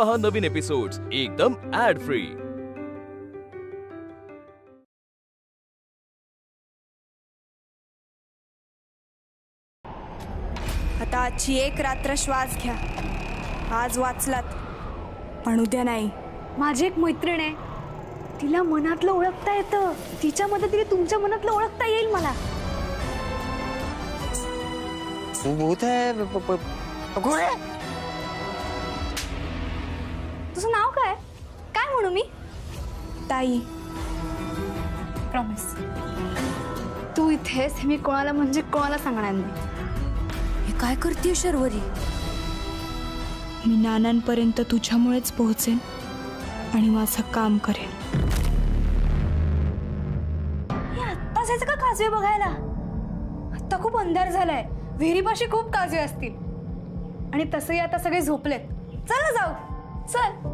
पहा नवीन एपिसोड्स एकदम add free. आता आजची एक रात्र श्वास घ्या। आज वाचलात पण उद्या नाही। माझी एक मैत्रीण आहे, तिला मनातलं ओळखता येतं। तिच्या मदतीने तुमच्या मनातलं ओळखता येईल मला। भूत है कोण आहे? तुझं नाव काय? काय म्हणू मी? ताई। प्रॉमिस तू इथेस हे मी कोणाला म्हणजे कोणाला सांगणार नाही। हे काय करते शर्वरी? मी नानांपर्यंत तुझ्यामुळेच पोहोचेन आणि माझं काम करेन। हे आत्ता जायचं का काजवे बघायला? आत्ता खूप अंधार झालाय, विहिरीपाशी खूप काजवे असतील आणि तसंही आता सगळे झोपलेत। चल ना जाऊ, चल।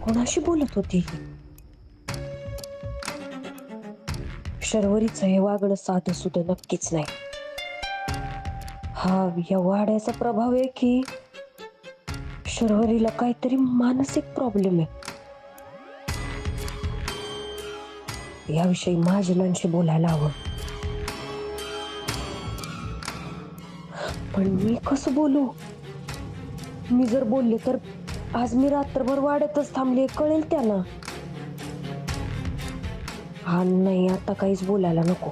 कोणाशी बोलत होती? शर्वरीचं हे वागणं साधं सुद्धा नक्कीच नाही। हा या वाड्याचा प्रभाव आहे की शर्वरीला काहीतरी मानसिक प्रॉब्लेम आहे। याविषयी महाजनांशी बोलायला हवं, पण मी कसं बोलू? मी जर बोलले तर आज मी रात्रभर वाड्यातच थांबले, कळेल त्यांना। हा नाही, आता काहीच बोलायला नको।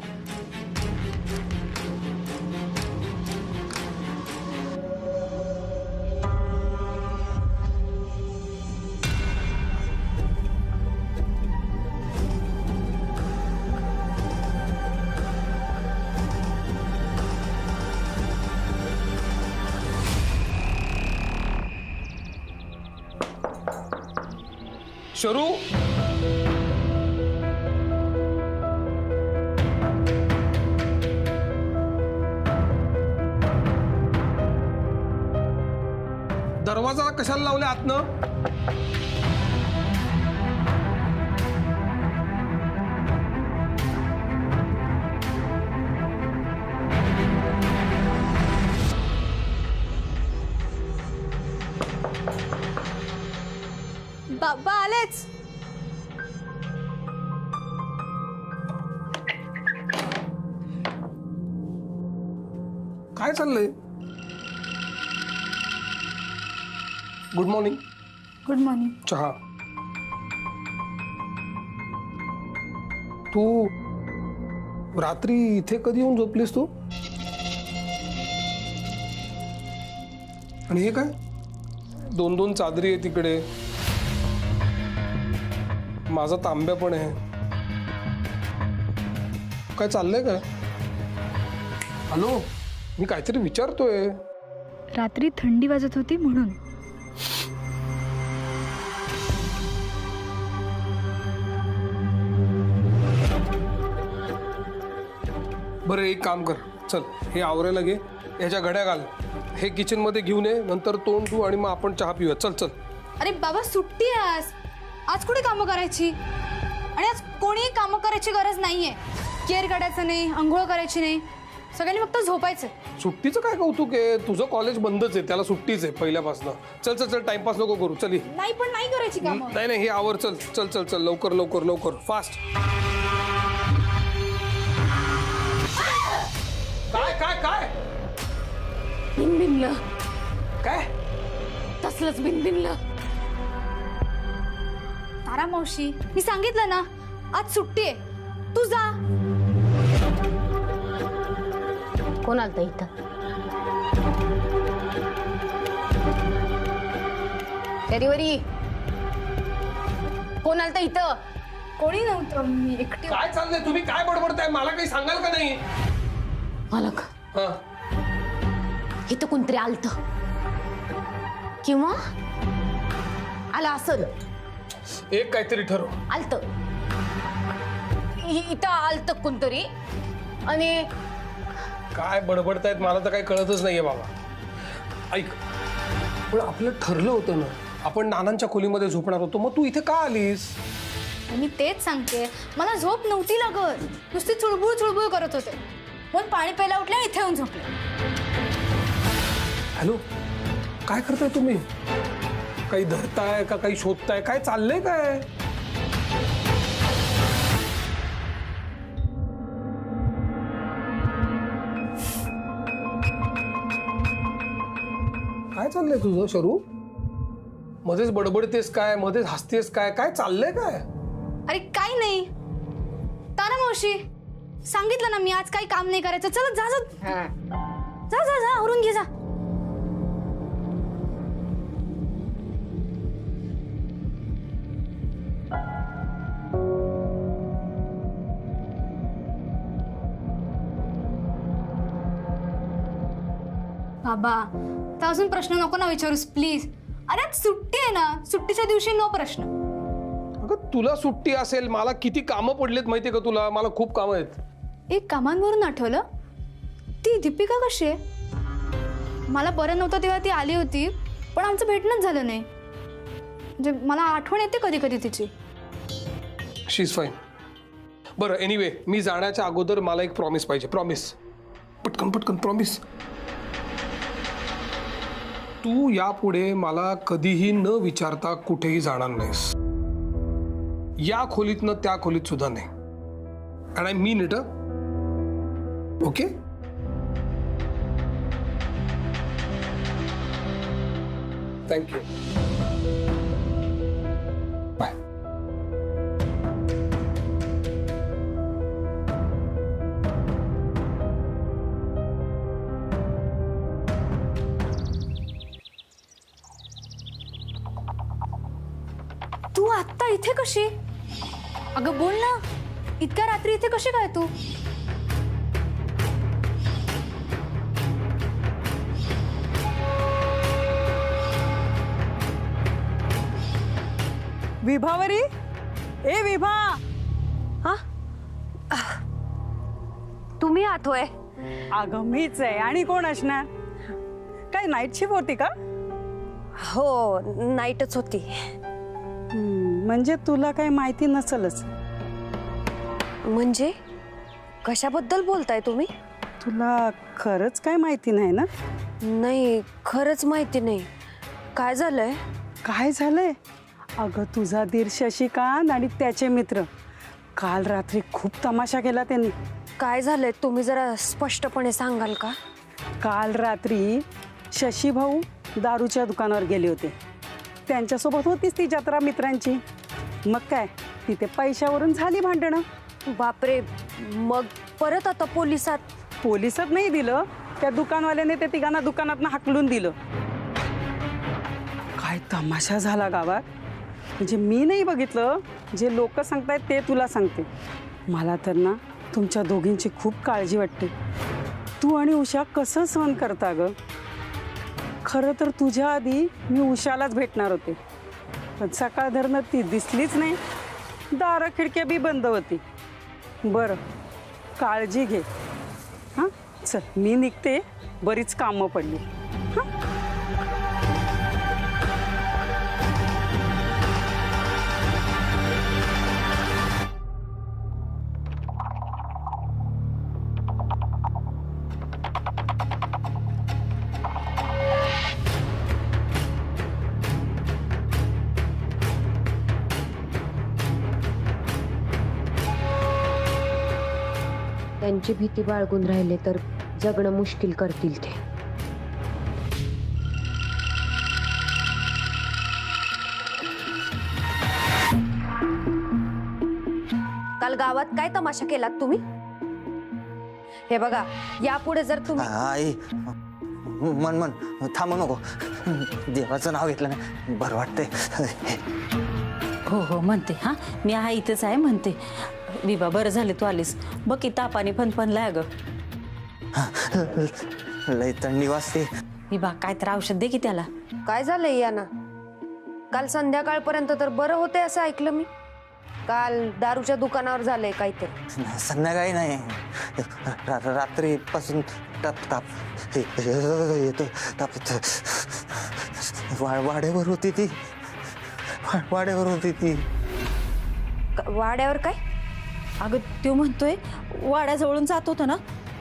शरू, दरवाजा कशाला लावले आतनं? बाबा आलेच। काय चाललंय? Good morning. Good morning. चहा। तू रात्री इथे कधी येऊन झोपलीस तू? आणि हे काय दोन दोन चादरी आहे तिकडे, माझा तांब्या पण आहे, काय चाललंय काय? हॅलो, मी काहीतरी विचारतोय। रात्री थंडी वाजत होती म्हणून। बरं एक काम कर, चल हे आवरायला घे, ह्याच्या घड्या घाल, हे किचन मध्ये घेऊन ये, नंतर तोंड धु आणि मग आपण चहा पिऊया। चल चल। अरे बाबा सुट्टी आहे आज, आज कुठे कामं करायची? आणि आज कोणीही कामं करायची गरज नाहीये। केअर काढायचं नाही, अंघोळ करायची नाही, सगळ्यांनी फक्त झोपायचं। सुट्टीचं काय कौतुक आहे? तुझं कॉलेज बंदच आहे, त्याला सुट्टीच आहे पहिल्यापासून। चल चल चल, टाइमपास नको करू, चल। नाही पण नाही करायची कामं। नाही नाही, हे आवर, चल चल चल चल, लवकर लवकर लवकर, फास्ट। काय काय काय बिनबिनलं काय? तसलंच बिनबिनलं। तारा मावशी, मी सांगितलं ना आज सुट्टी आहे, तू जा। कोण आलतं इथं? शर्वरी, कोण आलतं इथं? कोणी नव्हतं, मी एकटी। काय चाललंय? तुम्ही काय बडबडताय? मला काही सांगाल का नाही? मालक, हा, इथं कोणतरी आलतं किंवा आला असल। एक काहीतरी ठरव। आलतं इथं आलत कोणतरी आणि काय बडबडतायत मला तर काही कळतच नाहीये बाबा. ऐक, पण आपलं ठरलं होतं ना, आपण नानांच्या खोलीमध्ये झोपणार होतो, मग तू इथे का आलीस? मी तेच सांगते, मला झोप नव्हती लागत, नुसती चुळबुळ चुळबुळ करत होते. पण पाणी प्यायला उठले आणि इथे येऊन झोपले. हॅलो, काय करताय तुम्ही? काही धरताय का काही शोधताय? काय चाललंय काय? काय चाललंय तुझं शरू? मध्येच बडबडतेस काय, मध्येच हसतेस काय, काय चाललंय काय? अरे काही नाही, तारा मावशी सांगितलं ना मी आज काही काम नाही करायचं. चला जा जा जा जा जा आवरून घे जा. बाबा तर अजून प्रश्न नको ना विचारूस प्लीज. अरे आज सुट्टी आहे ना, सुट्टीच्या दिवशी नो प्रश्न. अगं तुला सुट्टी असेल, मला किती कामं पडलेत माहितीये का तुला? मला खूप कामं आहेत. एक कामांवरून आठवलं, ती दीपिका कशी आहे? मला बरं नव्हतं तेव्हा ती आली होती, पण आमचं भेटणंच झालं नाही. म्हणजे मला आठवण येते कधी कधी तिची. शी इज फाईन. बरं एनिवे, मी जाण्याच्या अगोदर मला एक प्रॉमिस पाहिजे. प्रॉमिस, पटकन पटकन प्रॉमिस. तू यापुढे मला कधीही न विचारता कुठेही जाणार नाहीस. या खोलीतनं त्या खोलीत सुद्धा नाही. And I mean it. Okay? Thank you. Bye. तू आत्ता इथे कशी? अगं बोल ना, इतक्या रात्री इथे कशी काय तू? विभावरी, ए विभा. हा, तुम्ही आठवय? अगं मीच आहे, आणि कोण असणार? काय नाईट शिफ्ट होती का? हो, नाईटच होती. म्हणजे तुला काही माहिती नसेलच. म्हणजे कशाबद्दल बोलताय तुम्ही? तुला खरंच काय माहिती नाही ना? नाही, खरंच माहिती नाही. काय झालंय? काय झालंय? अगं तुझा दीर शशिकांत आणि त्याचे मित्र काल रात्री खूप तमाशा केला त्यांनी. काय झालंय तुम्ही जरा स्पष्टपणे सांगाल का? काल रात्री शशी भाऊ दारूच्या दुकानावर गेले होते. त्यांच्यासोबत होतीच ती जत्रा मित्रांची. मग काय, तिथे पैशावरून झाली भांडणं. बापरे, मग परत आता पोलिसात? पोलिसात नाही दिलं, त्या दुकानवाल्याने ते तिघांना दुकानातनं हाकलून दिलं. काय तमाशा झाला गावात. म्हणजे मी नाही बघितलं, जे लोक सांगतायत ते तुला सांगते. मला तर ना तुमच्या दोघींची खूप काळजी वाटते. तू आणि उषा कसं सहन करता ग? खरं तर तुझ्या आधी मी उषालाच भेटणार होते, पण सकाळ धरणं ती दिसलीच नाही. दारं खिडक्या बी बंद होती. बरं, काळजी घे. हां चल, मी निघते, बरीच कामं पडली. हां. त्यांची भीती बाळगून राहिले तर जगणं मुश्किल करतील ते. काल गावात काय तमाशा केलात तुम्ही? हे बघा, यापुढे जर तुम्ही आई मन मन थांबू नको. देवाचं नाव घेतलं ना बरं वाटतंय. हो हो म्हणते. हा मी आहे इथेच आहे म्हणते. विभा बरं झाले तू आलीस. बघ की तापाने फनफनलाय ग. लय थंडी वाजते. विभा काय तर औषध दे की त्याला. काय झालंय यांना? काल संध्याकाळपर्यंत तर बरं होते असं ऐकलं मी. काल दारूच्या दुकानावर झालंय काहीतरी. संध्याकाळी नाही, रात्रीपासून ताप ताप येतो. ताप वाड्यावर होती ती, वाड्यावर होती ती. वाड्यावर काय? अगं तो म्हणतोय वाड्याजवळून जात होता ना,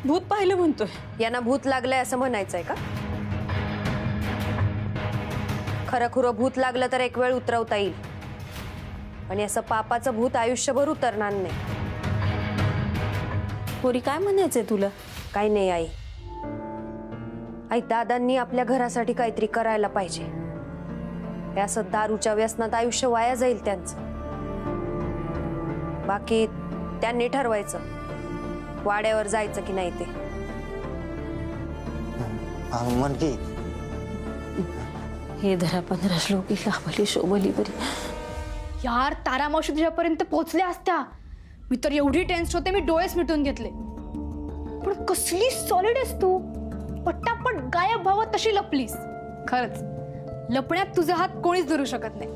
भूत पाहिलं म्हणतोय. यांना भूत लागलंय असं म्हणायचंय का? खरं खुरं भूत लागलं तर एक वेळ उतरवता येईल, पण असं पापाचं भूत आयुष्यभर उतरणार नाही. पोरी काय म्हणायचंय तुला? काही नाही आई. आई, दादांनी आपल्या घरासाठी काहीतरी करायला पाहिजे. हे असं दारूच्या व्यसनात आयुष्य वाया जाईल त्यांचं. बाकी त्यांनी ठरवायचं वाड्यावर जायचं की नाही ते. म्हण की हे धरा 15 श्लोकी लाभली शोभली बरी. यार तारामावशी तुझ्यापर्यंत पोहोचल्या असत्या. मी तर एवढी टेन्स होते, मी डोळेच मिटून घेतले. पण कसली सॉलिड आहेस तू, पट्टापट गायब व्हावं तशी लपलीस. खरंच लपण्यात तुझा हात कोणीच धरू शकत नाही.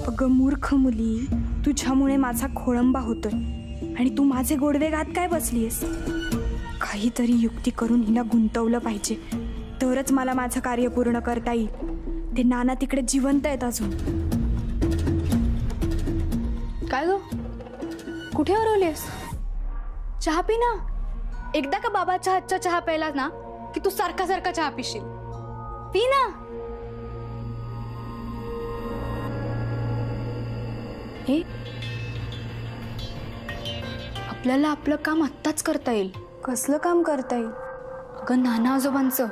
अगं मूर्ख मुली, तुझ्यामुळे माझा खोळंबा होतोय आणि तू माझे गोडवे गात काय बसलीयस? काहीतरी युक्ती करून हिला गुंतवलं पाहिजे, तरच मला माझं कार्य पूर्ण करता येईल. ते नाना तिकडे जिवंत आहेत अजून. काय गो, कुठे हरवलीस? चहा पी ना. एकदा का बाबाच्या हातचा चहा प्यायला ना की तू सारखा सारखा चहा पिशील. पी ना. हे आपल्याला आपलं काम आत्ताच करता येईल. कसलं काम करता येईल? अगं नाना आजोबांचं.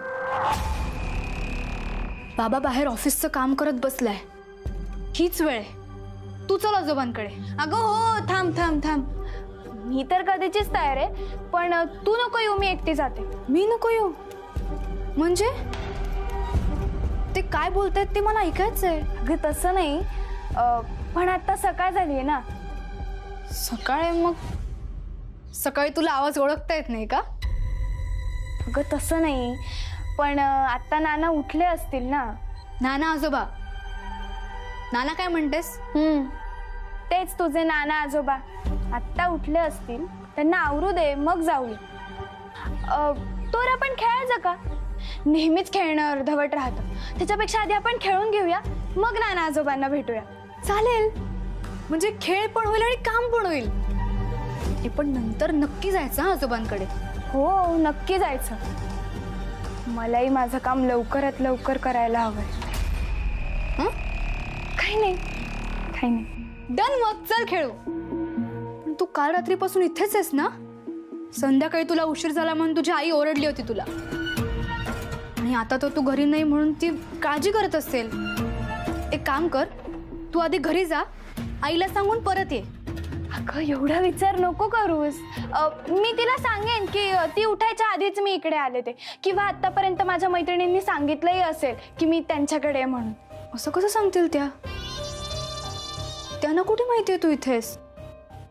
बाबा बाहेर ऑफिसचं काम करत बसलाय. हीच वेळ आहे. तू चल आजोबांकडे. अगं हो, थांब थांब थांब. मी तर कधीचीच तयार आहे, पण तू नको येऊ, मी एकटी जाते. मी नको येऊ म्हणजे? ते काय बोलतायत ते मला ऐकायचंय. अगं तसं नाही, पण आता सकाळ झाली आहे ना. सकाळ आहे मग सकाळी तुला आवाज ओळखता येत नाही का? अगं तसं नाही, पण आता नाना उठले असतील ना. नाना आजोबा? नाना काय म्हणतेस? तेच तुझे नाना आजोबा आत्ता उठले असतील, त्यांना आवरू दे, मग जाऊया. तोर आपण खेळायचं का? नेहमीच खेळणं अर्धवट राहतं. त्याच्यापेक्षा आधी आपण खेळून घेऊया, मग नाना आजोबांना भेटूया. चालेल, म्हणजे खेळ पण होईल आणि काम पण होईल. हे पण नंतर नक्की जायचं हा आजोबांकडे. हो नक्की जायचं. मलाही माझं काम लवकरात लवकर करायला हवंय. काही नाही, काही नाही. डन, मग चल खेळू. पण तू काल रात्रीपासून इथेच आहेस ना? संध्याकाळी तुला उशीर झाला म्हणून तुझी आई ओरडली होती तुला, आणि आता तर तू घरी नाही म्हणून ती काळजी करत असेल. एक काम कर, तू आधी घरी जा, आईला सांगून परत ये. अगं एवढा विचार नको करूस. मी तिला सांगेन की ती उठायच्या आधीच मी इकडे आले ते, किंवा आतापर्यंत माझ्या मैत्रिणींनी सांगितलंही असेल की मी त्यांच्याकडे आहे म्हणून. असं कसं सांगतील त्या? त्यांना कुठे माहितीये तू इथेस?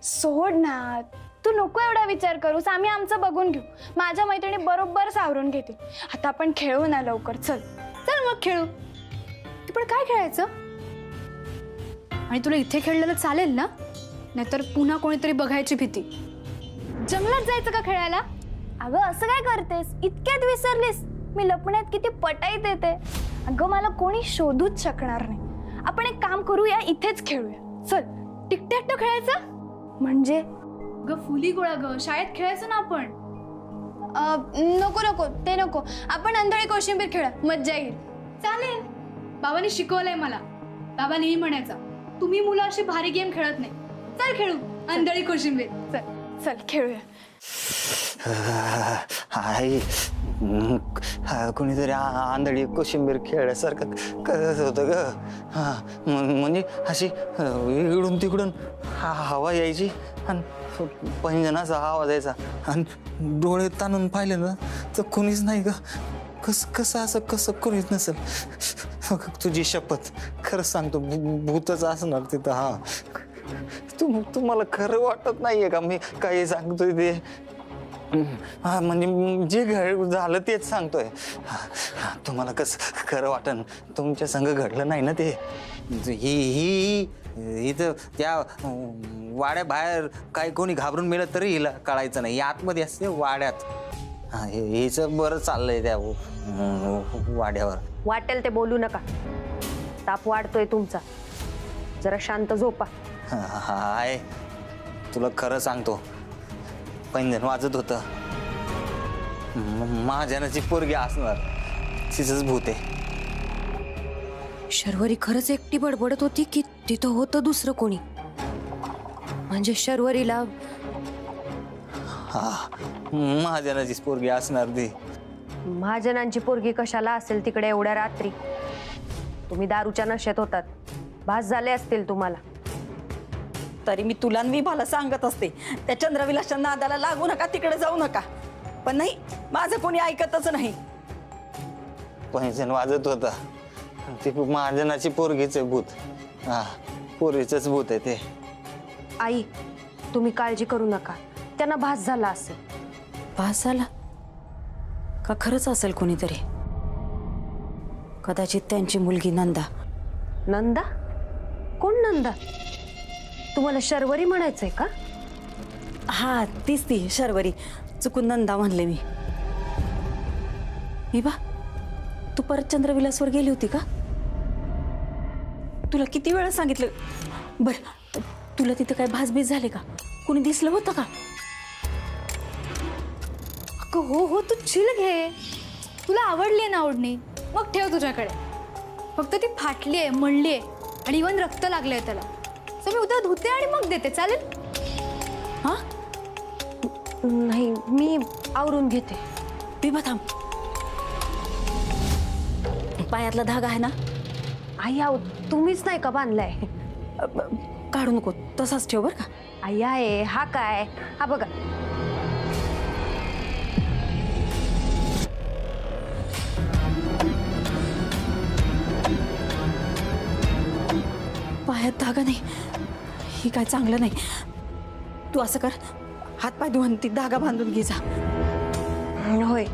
सोड ना, तू नको एवढा विचार करूस. आम्ही आमचं बघून घेऊ. माझ्या मैत्रिणी बरोबर सावरून घेतील. आता आपण खेळू ना लवकर. चल चल मग खेळू. पण काय खेळायचं? आणि तुला इथे खेळलेलं चालेल ना? नाहीतर पुन्हा कोणीतरी बघायची भीती. जंगलात जायचं का खेळायला? अगं असं काय करतेस? इतक्यात विसरलीस मी लपण्यात किती पटाईत येते. अगं मला कोणी शोधूच शकणार नाही. आपण एक काम करूया, इथेच खेळूया. चल. टिकटॅक्टो खेळायचं म्हणजे? ग फुली गोळा ग, शाळेत खेळायचं ना आपण. नको नको, ते नको. आपण अंधळी कोशिंबीर खेळा, मज्जा येईल. चालेल, बाबांनी शिकवलंय मला. बाबा नेहमी म्हणायचा, तुम्ही मुलं अशी भारी गेम खेळत नाही. चल खेळू अंधळी कोशिंबीर. चल चल खेळूया. आई, कोणीतरी आंधळी कोशिंबीर खेळल्यासारखं करत होतं ग. हा म्हणजे अशी इकडून तिकडून हवा यायची आणि पैंजनाचा आवाज यायचा, आणि डोळे ताणून पाहिले ना तर कोणीच नाही ग. कसं असं कसं कोणीच नसेल. तुझी शपथ, खरं सांगतो भूतच असणार तिथं. हा तुम्हाला खरं वाटत नाहीये का मी काही सांगतोय ते? हा म्हणजे जे झालं तेच सांगतोय. तुम्हाला कसं खरं वाटन? तुमच्या संग घडलं नाही ना ते. ही इथं त्या वाड्या बाहेर काही कोणी घाबरून मेलं तरी हिला कळायचं नाही. आतमध्ये असते वाड्यात. हा हिचं बरं चाललंय त्या वाड्यावर. वाटेल ते बोलू नका. ताप वाढतोय तुमचा. जरा शांत झोपा. हाय तुला खरं सांगतो, पैंजण वाजत होतं. महाजनाची पोरगी असणार, तिचंच भूत आहे. शर्वरी खरंच एकटी बडबडत होती की तिथं होतं दुसरं कोणी? म्हणजे शर्वरीला हा महाजनाचीच पोरगी असणार ती. महाजनांची पोरगी कशाला असेल तिकडे एवढ्या रात्री? तुम्ही दारूच्या नशेत होतात. भास झाले असतील तुम्हाला. तरी मी तुला आणि विभाला सांगत असते, त्या चंद्रविलासच्या नादाला लागू नका, तिकडे जाऊ नका. पण नाही, माझं कोणी ऐकतच नाही. पैंजण वाजत होता. ते महाजनाची पोरगीच भूत. हा पोरीचंच भूत आहे ते. आई, तुम्ही काळजी करू नका. त्यांना भास झाला असेल. भास झाला का? खरंच असेल कोणीतरी. कदाचित त्यांची मुलगी नंदा. नंदा? कोण नंदा? तुम्हाला शर्वरी म्हणायचंय का? हा तीच ती शर्वरी. चुकून नंदा म्हणले मी. विभा, तू परत चंद्रविलासवर गेली होती का? तुला किती वेळा सांगितलं. बरं, तुला तिथं काय भासबीस झाले का? कुणी दिसलं होतं का? हो हो, तू चिल घे. तुला आवडली आहे ना ओढणी, मग ठेव तुझ्याकडे. फक्त ती फाटली आहे, मळली आहे आणि इवन रक्त लागलंय त्याला. सो मी उद्या धुते आणि मग देते, चालेल? हा नाही, मी आवरून घेते. विभा थांब. पायातला धागा आहे ना? आई आहो, तुम्हीच नाही का बांधलाय? काढू नको, तसाच ठेव बरं का. आई आहे. हा काय? हा बघा. पायात धागा नाही, ही काय चांगलं नाही. तू असं कर, हात पाय धुवून ती धागा बांधून घे जा. होय.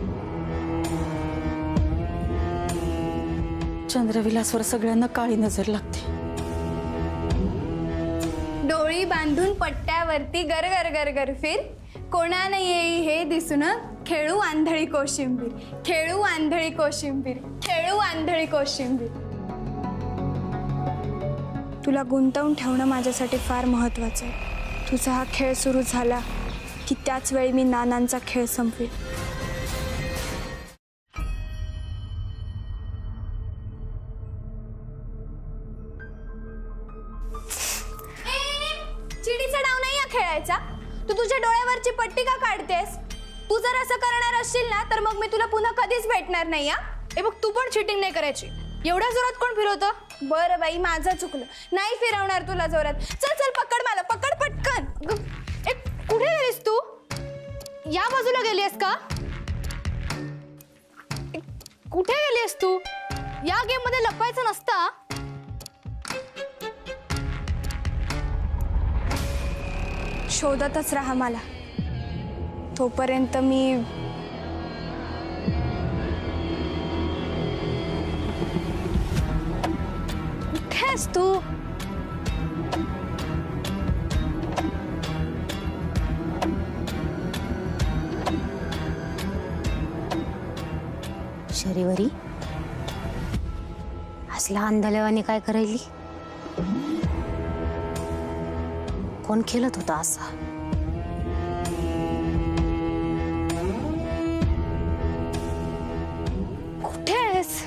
चंद्रविलासवर सगळ्यांना काळी नजर लागते. डोळी बांधून पट्ट्यावरती गर गर गर गर फिर, कोणाने येई हे दिसून, खेळू आंधळी कोशिंबीर, खेळू आंधळी कोशिंबीर, खेळू आंधळी कोशिंबीर. तुला गुंतवून ठेवणं माझ्यासाठी फार महत्त्वाचं आहे. तुझा हा खेळ सुरू झाला की त्याच वेळी मी नानांचा खेळ संपवेन. चिडीचा डाव नाही हा खेळायचा. तू तुझ्या डोळ्यावरची पट्टी का काढतेस? तू जर असं करणार असशील ना तर मग मी तुला पुन्हा कधीच भेटणार नाही. ए बघ, तू पण चिटिंग नाही करायची. एवढ्या जोरात कोण फिरवतं? बरं बाई, माझं चुकलं. नाही फिरवणार तुला जोरात. चल चल, पकड मला, पकड पटकन. ए, कुठे गेलीस तू? या बाजूला गेलीस का? ए, कुठे गेलीस तू? या गेम मध्ये लपवायचं नसतं. शोधतच राहा मला. तोपर्यंत मी कुठे आहेस तू? शर्वरी, असला अंधलेवाने काय करायली? कोण खेळत होता असा? कुठे आहेस?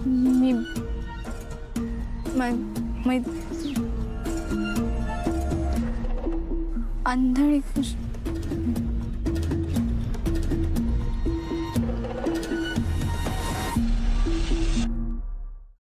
मी अंधळी